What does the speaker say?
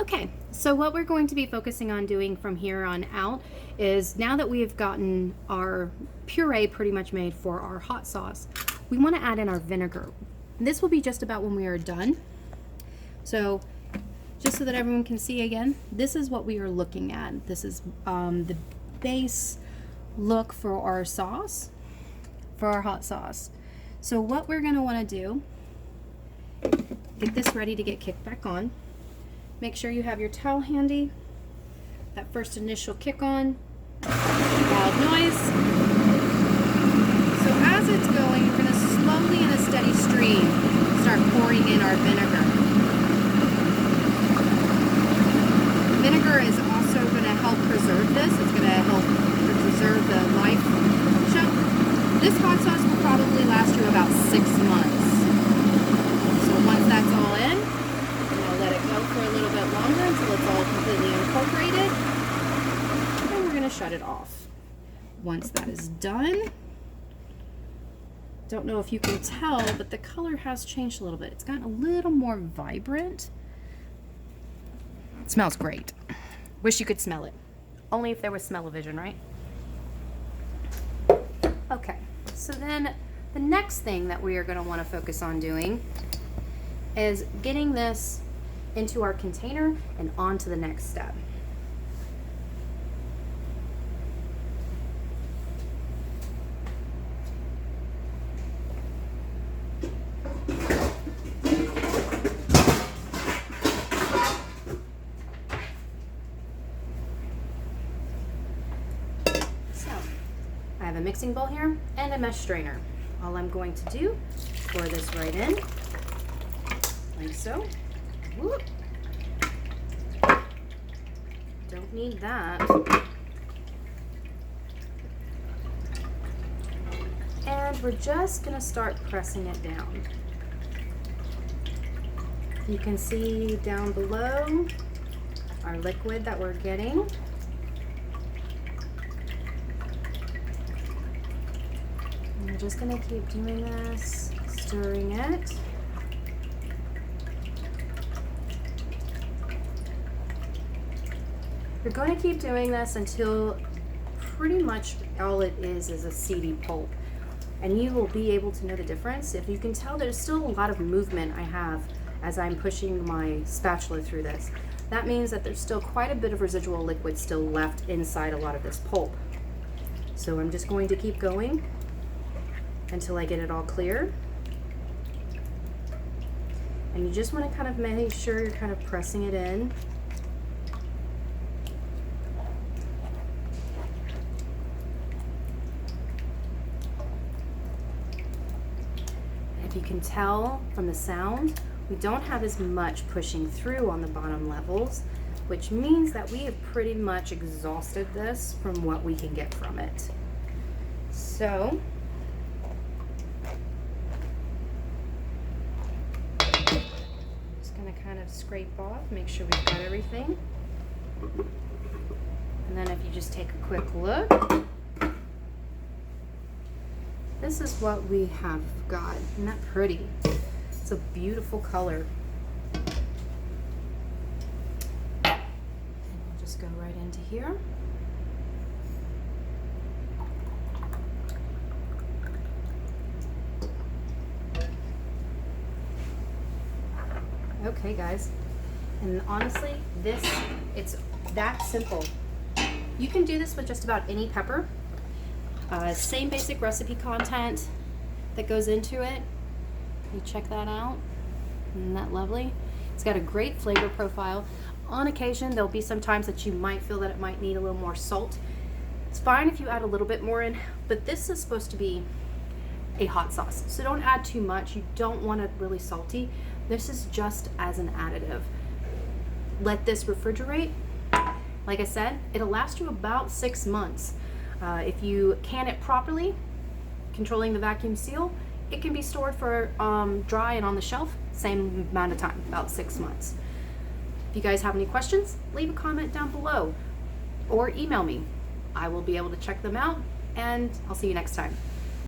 Okay, so what we're going to be focusing on doing from here on out is, now that we've gotten our puree pretty much made for our hot sauce, we want to add in our vinegar. This will be just about when we are done. So just so that everyone can see again, this is what we are looking at. This is the base look for our sauce, for our hot sauce. So what we're going to want to do, get this ready to get kicked back on. Make sure you have your towel handy. That first initial kick on, loud noise. So as it's going, we're going to slowly in a steady stream start pouring in our vinegar. Vinegar is also going to help preserve this. It's going to help preserve the life. This hot sauce will probably last you about 6 months. So once that's all in, let it go for a little bit longer until it's all completely incorporated, and we're going to shut it off. Once that is done, don't know if you can tell, but the color has changed a little bit. It's gotten a little more vibrant. It smells great. Wish you could smell it. Only if there was smell-o-vision, right? Okay, so then the next thing that we are going to want to focus on doing is getting this into our container and on to the next step. So, I have a mixing bowl here and a mesh strainer. All I'm going to do is pour this right in, like so. Whoop. Don't need that. And we're just going to start pressing it down. You can see down below our liquid that we're getting. And we're just going to keep doing this, stirring it. You're going to keep doing this until pretty much all it is a seedy pulp. And you will be able to know the difference. If you can tell, there's still a lot of movement I have as I'm pushing my spatula through this. That means that there's still quite a bit of residual liquid still left inside a lot of this pulp. So I'm just going to keep going until I get it all clear. And you just want to kind of make sure you're kind of pressing it in. If you can tell from the sound, we don't have as much pushing through on the bottom levels, which means that we have pretty much exhausted this from what we can get from it. So, just going to kind of scrape off, make sure we've got everything. And then if you just take a quick look, this is what we have got. Isn't that pretty? It's a beautiful color. And we'll just go right into here. Okay, guys. And honestly, it's that simple. You can do this with just about any pepper. Same basic recipe content that goes into it. You check that out. Isn't that lovely? It's got a great flavor profile. On occasion, there'll be some times that you might feel that it might need a little more salt. It's fine if you add a little bit more in, but this is supposed to be a hot sauce. So don't add too much. You don't want it really salty. This is just as an additive. Let this refrigerate. Like I said, it'll last you about 6 months. If you can it properly, controlling the vacuum seal, it can be stored for dry and on the shelf, same amount of time, about 6 months. If you guys have any questions, leave a comment down below or email me. I will be able to check them out, and I'll see you next time.